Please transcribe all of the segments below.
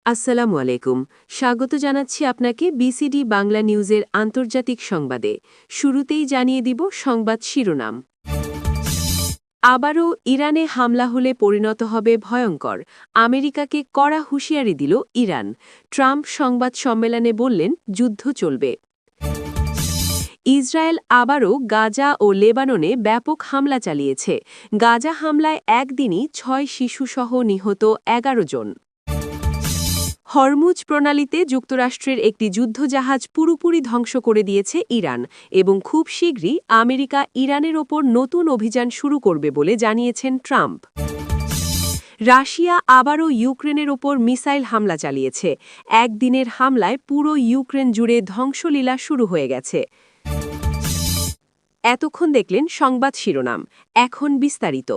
আসসালামু আলাইকুম। স্বাগত জানাচ্ছি আপনাকে বিসিডি বাংলা নিউজের আন্তর্জাতিক সংবাদে। শুরুতেই জানিয়ে দিব সংবাদ শিরোনাম। আবারও ইরানে হামলা হলে পরিণত হবে ভয়ঙ্কর। আমেরিকাকে কড়া হুঁশিয়ারি দিল ইরান। ট্রাম্প সংবাদ সম্মেলনে বললেন, যুদ্ধ চলবে। ইসরায়েল আবারও গাজা ও লেবাননে ব্যাপক হামলা চালিয়েছে। গাজা হামলায় একদিনই ৬ শিশুসহ নিহত ১১ জন। হরমুজ প্রণালীতে যুক্তরাষ্ট্রের একটি যুদ্ধজাহাজ পুরোপুরি ধ্বংস করে দিয়েছে ইরান এবং খুব শীঘ্রই আমেরিকা ইরানের ওপর নতুন অভিযান শুরু করবে বলে জানিয়েছেন ট্রাম্প। রাশিয়া আবারও ইউক্রেনের ওপর মিসাইল হামলা চালিয়েছে। একদিনের হামলায় পুরো ইউক্রেন জুড়ে ধ্বংসলীলা শুরু হয়ে গেছে। এতক্ষণ দেখলেন সংবাদ শিরোনাম, এখন বিস্তারিত।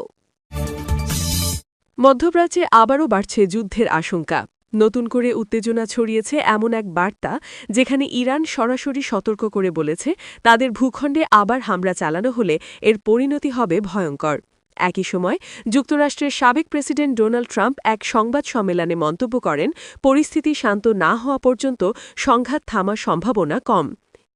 মধ্যপ্রাচ্যে আবারও বাড়ছে যুদ্ধের আশঙ্কা। নতুন করে উত্তেজনা ছড়িয়েছে এমন এক বার্তা, যেখানে ইরান সরাসরি সতর্ক করে বলেছে তাদের ভূখণ্ডে আবার হামলা চালানো হলে এর পরিণতি হবে ভয়ঙ্কর। একই সময় যুক্তরাষ্ট্রের সাবেক প্রেসিডেন্ট ডোনাল্ড ট্রাম্প এক সংবাদ সম্মেলনে মন্তব্য করেন, পরিস্থিতি শান্ত না হওয়া পর্যন্ত সংঘাত থামার সম্ভাবনা কম।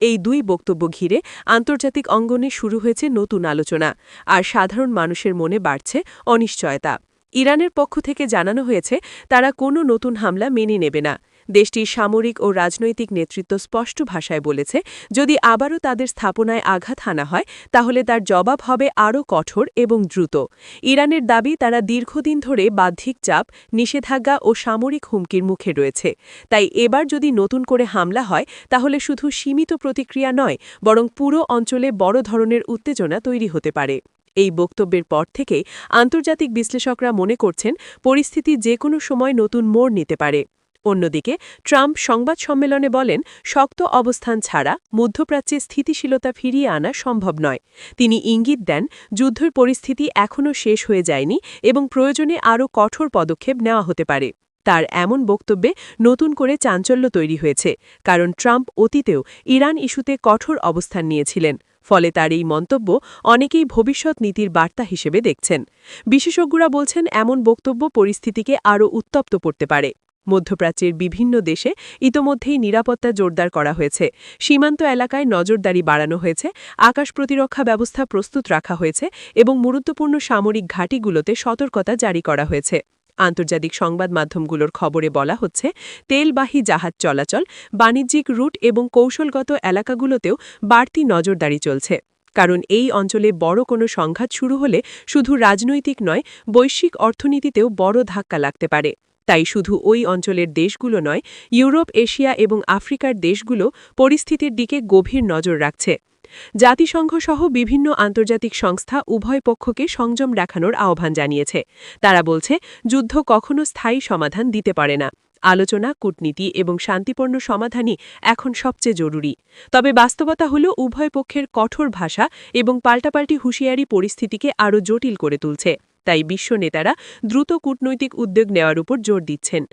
এই দুই বক্তব্য ঘিরে আন্তর্জাতিক অঙ্গনে শুরু হয়েছে নতুন আলোচনা, আর সাধারণ মানুষের মনে বাড়ছে অনিশ্চয়তা। ইরানের পক্ষ থেকে জানানো হয়েছে তারা কোনো নতুন হামলা মেনে নেবে না। দেশটির সামরিক ও রাজনৈতিক নেতৃত্ব স্পষ্ট ভাষায় বলেছে, যদি আবারও তাদের স্থাপনায় আঘাত হানা হয় তাহলে তার জবাব হবে আরও কঠোর এবং দ্রুত। ইরানের দাবি, তারা দীর্ঘদিন ধরে বাহ্যিক চাপ, নিষেধাজ্ঞা ও সামরিক হুমকির মুখে রয়েছে। তাই এবার যদি নতুন করে হামলা হয় তাহলে শুধু সীমিত প্রতিক্রিয়া নয়, বরং পুরো অঞ্চলে বড় ধরনের উত্তেজনা তৈরি হতে পারে। এই বক্তব্যের পর থেকেই আন্তর্জাতিক বিশ্লেষকরা মনে করছেন পরিস্থিতি যে কোনো সময় নতুন মোড় নিতে পারে। অন্যদিকে ট্রাম্প সংবাদ সম্মেলনে বলেন, শক্ত অবস্থান ছাড়া মধ্যপ্রাচ্যে স্থিতিশীলতা ফিরিয়ে আনা সম্ভব নয়। তিনি ইঙ্গিত দেন, যুদ্ধের পরিস্থিতি এখনও শেষ হয়ে যায়নি এবং প্রয়োজনে আরও কঠোর পদক্ষেপ নেওয়া হতে পারে। তার এমন বক্তব্যে নতুন করে চাঞ্চল্য তৈরি হয়েছে, কারণ ট্রাম্প অতীতেও ইরান ইস্যুতে কঠোর অবস্থান নিয়েছিলেন। ফলে তার এই মন্তব্য অনেকেই ভবিষ্যৎ নীতির বার্তা হিসেবে দেখছেন। বিশেষজ্ঞরা বলছেন, এমন বক্তব্য পরিস্থিতিকে আরও উত্তপ্ত করতে পারে। মধ্যপ্রাচ্যের বিভিন্ন দেশে ইতোমধ্যেই নিরাপত্তা জোরদার করা হয়েছে। সীমান্ত এলাকায় নজরদারি বাড়ানো হয়েছে, আকাশ প্রতিরক্ষা ব্যবস্থা প্রস্তুত রাখা হয়েছে এবং গুরুত্বপূর্ণ সামরিক ঘাঁটিগুলোতে সতর্কতা জারি করা হয়েছে। আন্তর্জাতিক সংবাদ মাধ্যমগুলোর খবরে বলা হচ্ছে, তেলবাহী জাহাজ চলাচল, বাণিজ্যিক রুট এবং কৌশলগত এলাকাগুলোতেও বাড়তি নজরদারি চলছে। কারণ এই অঞ্চলে বড় কোনো সংঘাত শুরু হলে শুধু রাজনৈতিক নয়, বৈশ্বিক অর্থনীতিতেও বড় ধাক্কা লাগতে পারে। তাই শুধু ওই অঞ্চলের দেশগুলো নয়, ইউরোপ, এশিয়া এবং আফ্রিকার দেশগুলো পরিস্থিতির দিকে গভীর নজর রাখছে। জাতিসংঘ সহ বিভিন্ন আন্তর্জাতিক সংস্থা উভয় পক্ষকে সংযম রাখানোর আহ্বান জানিয়েছে। তারা বলছে, যুদ্ধ কখনো স্থায়ী সমাধান দিতে পারে না। আলোচনা, কূটনীতি এবং শান্তিপূর্ণ সমাধানই এখন সবচেয়ে জরুরি। তবে বাস্তবতা হল, উভয় পক্ষের কঠোর ভাষা এবং পাল্টাপাল্টি হুঁশিয়ারি পরিস্থিতিকে আরও জটিল করে তুলছে। তাই বিশ্ব নেতারা দ্রুত কূটনৈতিক উদ্যোগ নেওয়ার উপর জোর দিচ্ছেন।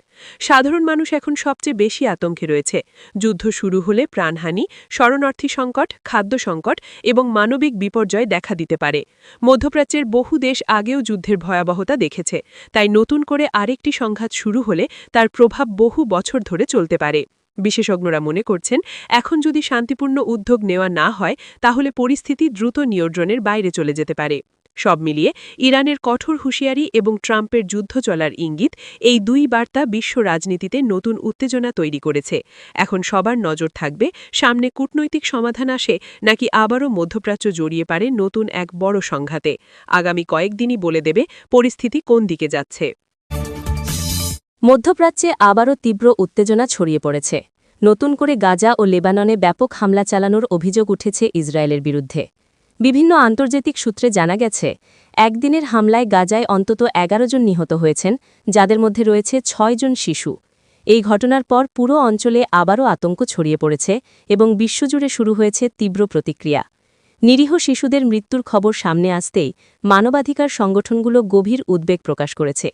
সাধারণ মানুষ এখন সবচেয়ে বেশি আতঙ্কে রয়েছে। যুদ্ধ শুরু হলে প্রাণহানি, শরণার্থী সংকট, খাদ্য সংকট এবং মানবিক বিপর্যয় দেখা দিতে পারে। মধ্যপ্রাচ্যের বহু দেশ আগেও যুদ্ধের ভয়াবহতা দেখেছে, তাই নতুন করে আরেকটি সংঘাত শুরু হলে তার প্রভাব বহু বছর ধরে চলতে পারে। বিশেষজ্ঞরা মনে করছেন, এখন যদি শান্তিপূর্ণ উদ্যোগ নেওয়া না হয় তাহলে পরিস্থিতি দ্রুত নিয়ন্ত্রণের বাইরে চলে যেতে পারে। সব মিলিয়ে ইরানের কঠোর হুঁশিয়ারি এবং ট্রাম্পের যুদ্ধ চলার ইঙ্গিত, এই দুই বার্তা বিশ্ব রাজনীতিতে নতুন উত্তেজনা তৈরি করেছে। এখন সবার নজর থাকবে, সামনে কূটনৈতিক সমাধান আসে নাকি আবারও মধ্যপ্রাচ্য জড়িয়ে পারে নতুন এক বড় সংঘাতে। আগামী কয়েকদিনই বলে দেবে পরিস্থিতি কোন দিকে যাচ্ছে। মধ্যপ্রাচ্যে আবারও তীব্র উত্তেজনা ছড়িয়ে পড়েছে। নতুন করে গাজা ও লেবাননে ব্যাপক হামলা চালানোর অভিযোগ উঠেছে ইসরায়েলের বিরুদ্ধে। বিভিন্ন আন্তর্জাতিক সূত্রে জানা গেছে, একদিনের হামলায় গাজায় অন্তত ১১ জন নিহত হয়েছেন, যাদের মধ্যে রয়েছে ৬ জন শিশু। এই ঘটনার পর পুরো অঞ্চলে আবারও আতঙ্ক ছড়িয়ে পড়েছে এবং বিশ্বজুড়ে শুরু হয়েছে তীব্র প্রতিক্রিয়া। নিরীহ শিশুদের মৃত্যুর খবর সামনে আসতেই মানবাধিকার সংগঠনগুলো গভীর উদ্বেগ প্রকাশ করেছে।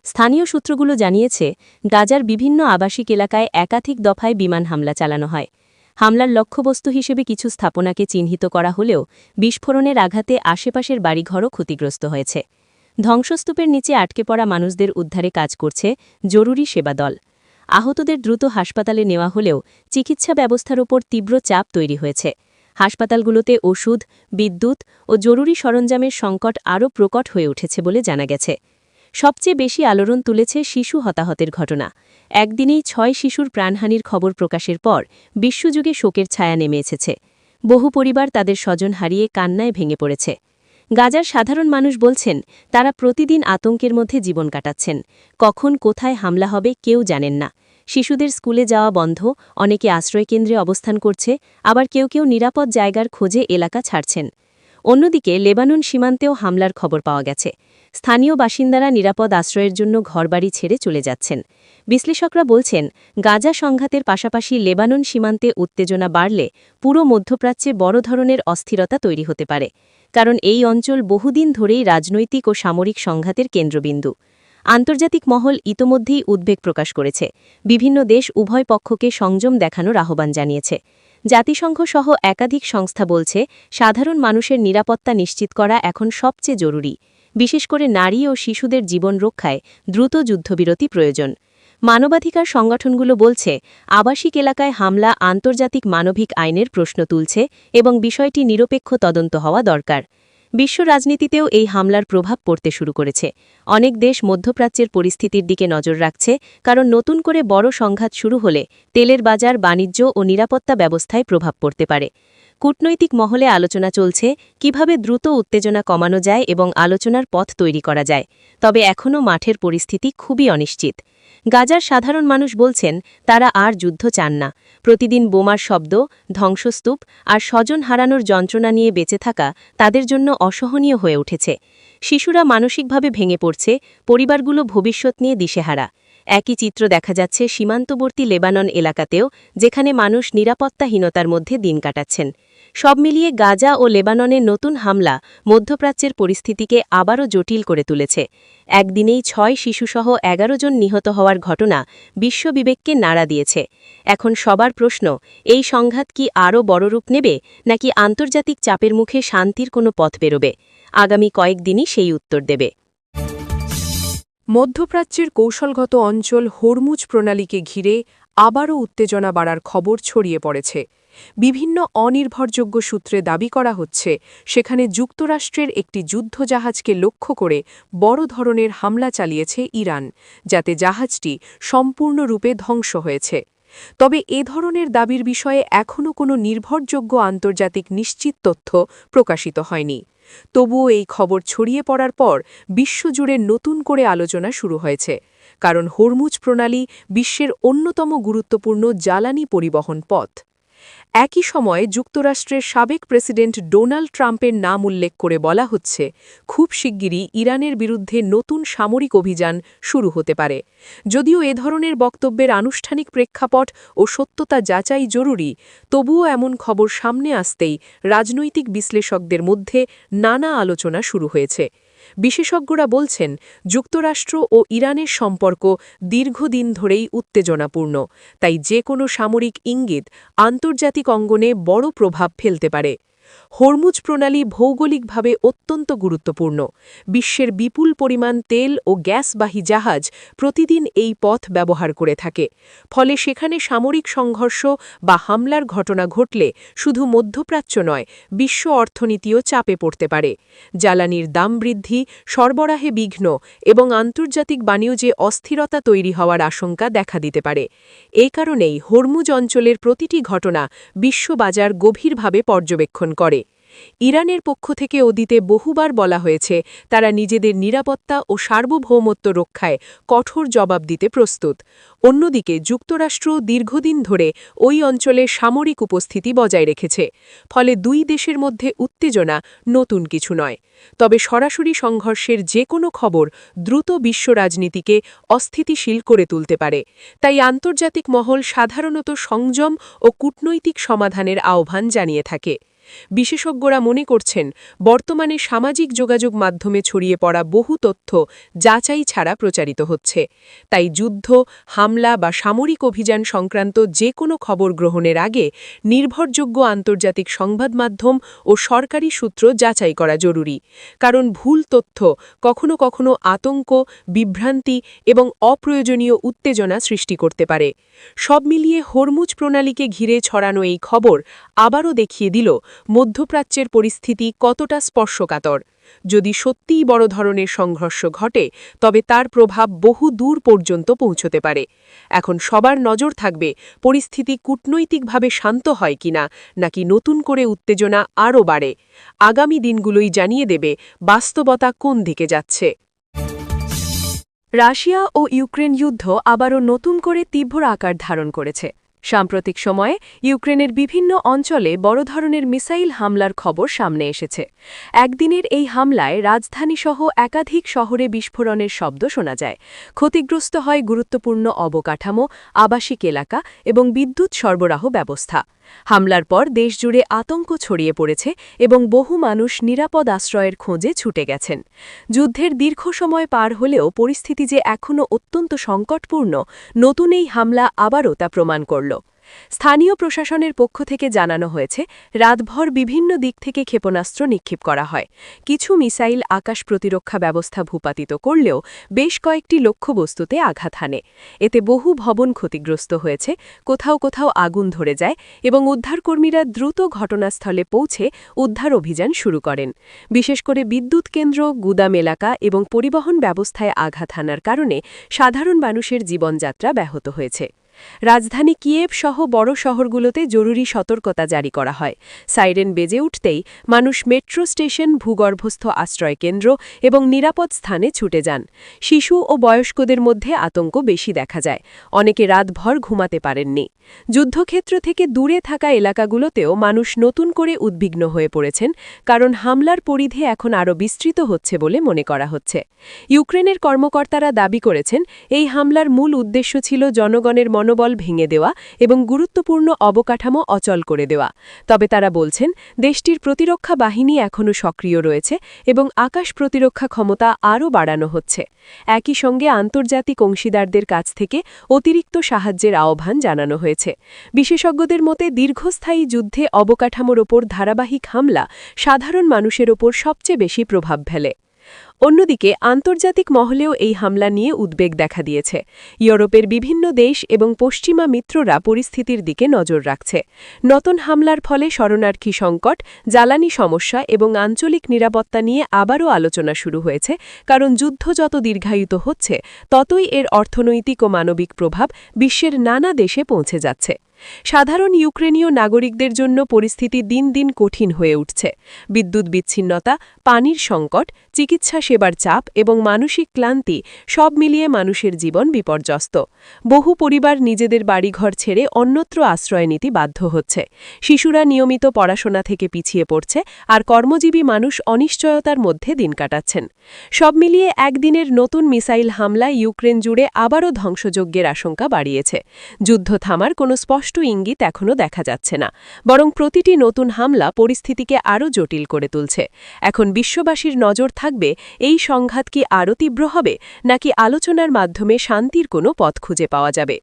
স্থানীয় সূত্রগুলো জানিয়েছে, গাজার বিভিন্ন আবাসিক এলাকায় একাধিক দফায় বিমান হামলা চালানো হয়। হামলার লক্ষ্যবস্তু হিসেবে কিছু স্থাপনাকে চিহ্নিত করা হলেও বিস্ফোরণের আঘাতে আশেপাশের বাড়িঘরও ক্ষতিগ্রস্ত হয়েছে। ধ্বংসস্তূপের নিচে আটকে পড়া মানুষদের উদ্ধারে কাজ করছে জরুরি সেবা দল। আহতদের দ্রুত হাসপাতালে নেওয়া হলেও চিকিৎসা ব্যবস্থার ওপর তীব্র চাপ তৈরি হয়েছে। হাসপাতালগুলোতে ওষুধ, বিদ্যুৎ ও জরুরি সরঞ্জামের সংকট আরও প্রকট হয়ে উঠেছে বলে জানা গেছে। সবচেয়ে বেশি আলোড়ন তুলেছে শিশু হতাহতের ঘটনা। একদিনেই ৬ শিশুর প্রাণহানির খবর প্রকাশের পর বিশ্বযুগে শোকের ছায়া নেমে এসেছে। বহু পরিবার তাদের স্বজন হারিয়ে কান্নায় ভেঙে পড়েছে। গাজার সাধারণ মানুষ বলছেন, তারা প্রতিদিন আতঙ্কের মধ্যে জীবন কাটাচ্ছেন। কখন কোথায় হামলা হবে কেউ জানেন না। শিশুদের স্কুলে যাওয়া বন্ধ, অনেকে আশ্রয়কেন্দ্রে অবস্থান করছে, আবার কেউ কেউ নিরাপদ জায়গার খোঁজে এলাকা ছাড়ছেন। অন্যদিকে লেবানন সীমান্তেও হামলার খবর পাওয়া গেছে। স্থানীয় বাসিন্দারা নিরাপদ আশ্রয়ের জন্য ঘরবাড়ি ছেড়ে চলে যাচ্ছেন। বিশ্লেষকরা বলছেন, গাজা সংঘাতের পাশাপাশি লেবানন সীমান্তে উত্তেজনা বাড়লে পুরো মধ্যপ্রাচ্যে বড় ধরনের অস্থিরতা তৈরি হতে পারে। কারণ এই অঞ্চল বহুদিন ধরেই রাজনৈতিক ও সামরিক সংঘাতের কেন্দ্রবিন্দু। আন্তর্জাতিক মহল ইতোমধ্যেই উদ্বেগ প্রকাশ করেছে। বিভিন্ন দেশ উভয় পক্ষকে সংযম দেখানোর আহ্বান জানিয়েছে। জাতিসংঘ সহ একাধিক সংস্থা বলছে, সাধারণ মানুষের নিরাপত্তা নিশ্চিত করা এখন সবচেয়ে জরুরি। বিশেষ করে নারী ও শিশুদের জীবন রক্ষায় দ্রুত যুদ্ধবিরতি প্রয়োজন। মানবাধিকার সংগঠনগুলো বলছে, আবাসিক এলাকায় হামলা আন্তর্জাতিক মানবিক আইনের প্রশ্ন তুলছে এবং বিষয়টি নিরপেক্ষ তদন্ত হওয়া দরকার। বিশ্ব রাজনীতিতেও এই হামলার প্রভাব পড়তে শুরু করেছে। অনেক দেশ মধ্যপ্রাচ্যের পরিস্থিতির দিকে নজর রাখছে, কারণ নতুন করে বড় সংঘাত শুরু হলে তেলের বাজার, বাণিজ্য ও নিরাপত্তা ব্যবস্থায় প্রভাব পড়তে পারে। কূটনৈতিক মহলে আলোচনা চলছে কিভাবে দ্রুত উত্তেজনা কমানো যায় এবং আলোচনার পথ তৈরি করা যায়। তবে এখনও মাঠের পরিস্থিতি খুবই অনিশ্চিত। গাজার সাধারণ মানুষ বলছেন, তারা আর যুদ্ধ চান না। প্রতিদিন বোমার শব্দ, ধ্বংসস্তূপ আর স্বজন হারানোর যন্ত্রণা নিয়ে বেঁচে থাকা তাদের জন্য অসহনীয় হয়ে উঠেছে। শিশুরা মানসিকভাবে ভেঙে পড়ছে, পরিবারগুলো ভবিষ্যৎ নিয়ে দিশেহারা। একই চিত্র দেখা যাচ্ছে সীমান্তবর্তী লেবানন এলাকাতেও, যেখানে মানুষ নিরাপত্তাহীনতার মধ্যে দিন কাটাচ্ছেন। সব মিলিয়ে গাজা ও লেবাননের নতুন হামলা মধ্যপ্রাচ্যের পরিস্থিতিকে আবারও জটিল করে তুলেছে। একদিনেই ৬ শিশুসহ ১১ জন নিহত হওয়ার ঘটনা বিশ্ববিবেককে নাড়া দিয়েছে। এখন সবার প্রশ্ন, এই সংঘাত কি আরও বড় রূপ নেবে, নাকি আন্তর্জাতিক চাপের মুখে শান্তির কোনো পথ বেরোবে? আগামী কয়েকদিনই সেই উত্তর দেবে। মধ্যপ্রাচ্যের কৌশলগত অঞ্চল হরমুজ প্রণালীকে ঘিরে আবারও উত্তেজনা বাড়ার খবর ছড়িয়ে পড়েছে। বিভিন্ন অনির্ভরযোগ্য সূত্রে দাবি করা হচ্ছে, সেখানে যুক্তরাষ্ট্রের একটি যুদ্ধজাহাজকে লক্ষ্য করে বড় ধরনের হামলা চালিয়েছে ইরান, যাতে জাহাজটি সম্পূর্ণরূপে ধ্বংস হয়েছে। তবে এ ধরনের দাবির বিষয়ে এখনও কোনো নির্ভরযোগ্য আন্তর্জাতিক নিশ্চিত তথ্য প্রকাশিত হয়নি। তবুও এই খবর ছড়িয়ে পড়ার পর বিশ্বজুড়ে নতুন করে আলোচনা শুরু হয়েছে, কারণ হরমুজ প্রণালী বিশ্বের অন্যতম গুরুত্বপূর্ণ জ্বালানি পরিবহন পথ। একই সময়ে যুক্তরাষ্ট্রের সাবেক প্রেসিডেন্ট ডোনাল্ড ট্রাম্পের নাম উল্লেখ করে বলা হচ্ছে, খুব শিগগিরই ইরানের বিরুদ্ধে নতুন সামরিক অভিযান শুরু হতে পারে। যদিও এ ধরনের বক্তব্যের আনুষ্ঠানিক প্রেক্ষাপট ও সত্যতা যাচাই জরুরি, তবুও এমন খবর সামনে আসতেই রাজনৈতিক বিশ্লেষকদের মধ্যে নানা আলোচনা শুরু হয়েছে। বিশেষজ্ঞরা বলছেন, যুক্তরাষ্ট্র ও ইরানের সম্পর্ক দীর্ঘদিন ধরেই উত্তেজনাপূর্ণ, তাই যে কোনো সামরিক ইঙ্গিত আন্তর্জাতিক অঙ্গনে বড় প্রভাব ফেলতে পারে। হরমুজ প্রণালী ভৌগোলিকভাবে অত্যন্ত গুরুত্বপূর্ণ। বিশ্বের বিপুল পরিমাণ তেল ও গ্যাসবাহী জাহাজ প্রতিদিন এই পথ ব্যবহার করে থাকে। ফলে সেখানে সামরিক সংঘর্ষ বা হামলার ঘটনা ঘটলে শুধু মধ্যপ্রাচ্য নয়, বিশ্ব অর্থনীতিও চাপে পড়তে পারে। জ্বালানির দাম বৃদ্ধি, সরবরাহে বিঘ্ন এবং আন্তর্জাতিক বাণিজ্যে অস্থিরতা তৈরি হওয়ার আশঙ্কা দেখা দিতে পারে। এ কারণেই হরমুজ অঞ্চলের প্রতিটি ঘটনা বিশ্ববাজার গভীরভাবে পর্যবেক্ষণ করে। ইরানের পক্ষ থেকে অতীতে বহুবার বলা হয়েছে, তারা নিজেদের নিরাপত্তা ও সার্বভৌমত্ব রক্ষায় কঠোর জবাব দিতে প্রস্তুত। অন্যদিকে যুক্তরাষ্ট্র দীর্ঘদিন ধরে ওই অঞ্চলে সামরিক উপস্থিতি বজায় রেখেছে। ফলে দুই দেশের মধ্যে উত্তেজনা নতুন কিছু নয়। তবে সরাসরি সংঘর্ষের যে কোনো খবর দ্রুত বিশ্ব রাজনীতিকে অস্থিতিশীল করে তুলতে পারে। তাই আন্তর্জাতিক মহল সাধারণত সংযম ও কূটনৈতিক সমাধানের আহ্বান জানিয়ে থাকে। বিশেষজ্ঞরা মনে করছেন বর্তমানে সামাজিক যোগাযোগ মাধ্যমে ছড়িয়ে পড়া বহু তথ্য যাচাই ছাড়া প্রচারিত হচ্ছে, তাই যুদ্ধ, হামলা বা সামরিক অভিযান সংক্রান্ত যে কোনো খবর গ্রহণের আগে নির্ভরযোগ্য আন্তর্জাতিক সংবাদ মাধ্যম ও সরকারি সূত্র যাচাই করা জরুরি, কারণ ভুল তথ্য কখনো কখনো আতঙ্ক, বিভ্রান্তি এবং অপ্রয়োজনীয় উত্তেজনা সৃষ্টি করতে পারে। সব মিলিয়ে হরমুজ প্রণালীকে ঘিরে ছড়ানো এই খবর আবারও দেখিয়ে দিল মধ্যপ্রাচ্যের পরিস্থিতি কতটা স্পর্শকাতর। যদি সত্যিই বড় ধরনের সংঘর্ষ ঘটে, তবে তার প্রভাব বহু দূর পর্যন্ত পৌঁছতে পারে। এখন সবার নজর থাকবে পরিস্থিতি কূটনৈতিকভাবে শান্ত হয় কিনা, নাকি নতুন করে উত্তেজনা আরও বাড়ে। আগামী দিনগুলোই জানিয়ে দেবে বাস্তবতা কোন দিকে যাচ্ছে। রাশিয়া ও ইউক্রেন যুদ্ধ আবারও নতুন করে তীব্র আকার ধারণ করেছে। সাম্প্রতিক সময়ে ইউক্রেনের বিভিন্ন অঞ্চলে বড় ধরনের মিসাইল হামলার খবর সামনে এসেছে। একদিনের এই হামলায় রাজধানীসহ একাধিক শহরে বিস্ফোরণের শব্দ শোনা যায়। ক্ষতিগ্রস্ত হয় গুরুত্বপূর্ণ অবকাঠামো, আবাসিক এলাকা এবং বিদ্যুৎ সরবরাহ ব্যবস্থা। হামলার পর দেশজুড়ে আতঙ্ক ছড়িয়ে পড়েছে এবং বহু মানুষ নিরাপদ আশ্রয়ের খোঁজে ছুটে গেছেন। যুদ্ধের দীর্ঘ সময় পার হলেও পরিস্থিতি যে এখনও অত্যন্ত সংকটপূর্ণ, নতুন এই হামলা আবারও তা প্রমাণ করল। স্থানীয় প্রশাসনের পক্ষ থেকে জানানো হয়েছে, রাতভর বিভিন্ন দিক থেকে ক্ষেপণাস্ত্র নিক্ষেপ করা হয়। কিছু মিসাইল আকাশ প্রতিরক্ষা ব্যবস্থা ভূপাতিত করলেও বেশ কয়েকটি লক্ষ্যবস্তুতে আঘাত হানে। এতে বহু ভবন ক্ষতিগ্রস্ত হয়েছে, কোথাও কোথাও আগুন ধরে যায় এবং উদ্ধারকর্মীরা দ্রুত ঘটনাস্থলে পৌঁছে উদ্ধার অভিযান শুরু করেন। বিশেষ করে বিদ্যুৎ কেন্দ্র, গুদাম এলাকা এবং পরিবহন ব্যবস্থায় আঘাত হানার কারণে সাধারণ মানুষের জীবনযাত্রা ব্যাহত হয়েছে। রাজধানী কিয়েভ সহ বড় শহরগুলোতে জরুরি সতর্কতা জারি করা হয়। সাইরেন বেজে উঠতেই মানুষ মেট্রো স্টেশন, ভূগর্ভস্থ আশ্রয়কেন্দ্র এবং নিরাপদ স্থানে ছুটে যান। শিশু ও বয়স্কদের মধ্যে আতঙ্ক বেশি দেখা যায়। অনেকে রাতভর ঘুমাতে পারেননি। যুদ্ধক্ষেত্র থেকে দূরে থাকা এলাকাগুলোতেও মানুষ নতুন করে উদ্বিগ্ন হয়ে পড়েছেন, কারণ হামলার পরিধি এখন আরও বিস্তৃত হচ্ছে বলে মনে করা হচ্ছে। ইউক্রেনের কর্মকর্তারা দাবি করেছেন, এই হামলার মূল উদ্দেশ্য ছিল জনগণের মনোবল ভেঙে দেওয়া এবং গুরুত্বপূর্ণ অবকাঠামো অচল করে দেওয়া। তবে তারা বলছেন, দেশটির প্রতিরক্ষা বাহিনী এখনও সক্রিয় রয়েছে এবং আকাশ প্রতিরক্ষা ক্ষমতা আরও বাড়ানো হচ্ছে। একই সঙ্গে আন্তর্জাতিক অংশীদারদের কাছ থেকে অতিরিক্ত সাহায্যের আহ্বান জানানো হয়েছে। বিশেষজ্ঞদের মতে দীর্ঘস্থায়ী যুদ্ধে অবকাঠামোর ওপর ধারাবাহিক হামলা সাধারণ মানুষের ওপর সবচেয়ে বেশি প্রভাব ফেলে। অন্যদিকে আন্তর্জাতিক মহলেও এই হামলা নিয়ে উদ্বেগ দেখা দিয়েছে। ইউরোপের বিভিন্ন দেশ এবং পশ্চিমা মিত্ররা পরিস্থিতির দিকে নজর রাখছে। নতুন হামলার ফলে শরণার্থী সংকট, জ্বালানি সমস্যা এবং আঞ্চলিক নিরাপত্তা নিয়ে আবারও আলোচনা শুরু হয়েছে, কারণ যুদ্ধ যত দীর্ঘায়িত হচ্ছে ততই এর অর্থনৈতিক ও মানবিক প্রভাব বিশ্বের নানা দেশে পৌঁছে যাচ্ছে। সাধারণ ইউক্রেনীয় নাগরিকদের জন্য পরিস্থিতি দিন দিন কঠিন হয়ে উঠছে। বিদ্যুৎ বিচ্ছিন্নতা, পানির সংকট, চিকিৎসা সেবার চাপ এবং মানসিক ক্লান্তি সব মিলিয়ে মানুষের জীবন বিপর্যস্ত। বহু পরিবার নিজেদের বাড়িঘর ছেড়ে অন্যত্র আশ্রয় নিতে বাধ্য হচ্ছে। শিশুরা নিয়মিত পড়াশোনা থেকে পিছিয়ে পড়ছে, আর কর্মজীবী মানুষ অনিশ্চয়তার মধ্যে দিন কাটাচ্ছেন। সব মিলিয়ে একদিনের নতুন মিসাইল হামলা ইউক্রেন জুড়ে আবারও ধ্বংসযজ্ঞের আশঙ্কা বাড়িয়েছে। যুদ্ধ থামার কোনো স্পষ্ট ইঙ্গিত এখনও দেখা যাচ্ছে না, বরং প্রতিটি নতুন হামলা পরিস্থিতিকে আরও জটিল করে তুলছে। এখন বিশ্ববাসীর নজর থাকবে, এই সংঘাত কি আরও তীব্র হবে, নাকি আলোচনার মাধ্যমে শান্তির কোনো পথ খুঁজে পাওয়া যাবে।